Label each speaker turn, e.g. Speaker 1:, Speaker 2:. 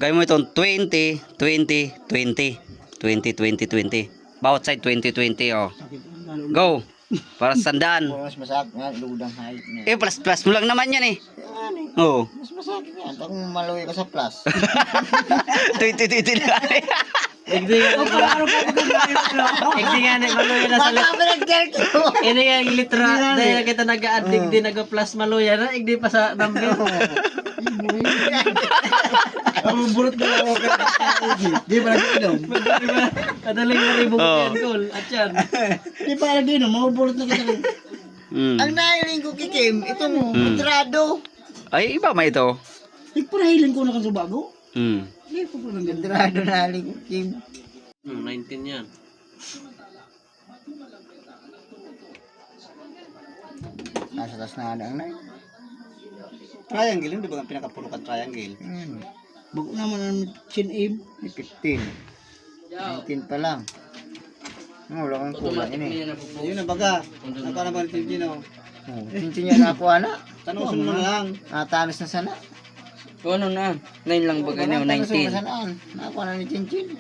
Speaker 1: Gawin mo itong 20, 20, 20. 20, 20, 20. Bawat side 20, 20. Oh. Go. Para sa sandaan.
Speaker 2: Mas masakit nga, ludang height niya.
Speaker 1: Eh, plus mo lang naman yan eh.
Speaker 2: Yan eh.
Speaker 1: Oo.
Speaker 2: Mas masakit yan. Pag maluwi ka sa plus.
Speaker 1: 20, 20 lang.
Speaker 3: Igdi nga ni maluya na sa
Speaker 2: Baka pinag-jerk ko.
Speaker 3: ini nga yung litra dahil kita nag-addict din nag-plus maluya na igdi pa sa number.
Speaker 2: Burot na lang ako. Di ba nag-inom?
Speaker 3: Kadaling maribong yan call at yan.
Speaker 2: Di ba nag-inom? Mabuburot na kita.
Speaker 1: Mm.
Speaker 2: Ang nahiling ko kikim, ito mo, matrado.
Speaker 1: Ay, iba ma ito.
Speaker 2: Nagparahilan ko na kan sa bago.
Speaker 1: Mm.
Speaker 2: Hindi po lang matrado na haling ko kim.
Speaker 3: 19 yan.
Speaker 2: Nasa tas na ang na.
Speaker 4: Triangle, hindi ba ang pinakapunukan triangle?
Speaker 2: Bago naman ang chin aim. 15. 19 pa lang. Wala kang kulang ini.
Speaker 4: Yun na baga. Naka naman Filipino.
Speaker 2: Cincin niya na ako ana.
Speaker 4: Tanong mo na lang.
Speaker 2: Tanos na sana.
Speaker 3: Ano na? 9 lang ba ganyan?
Speaker 2: Tanos na sanaan. Nakuha na ni Cincin.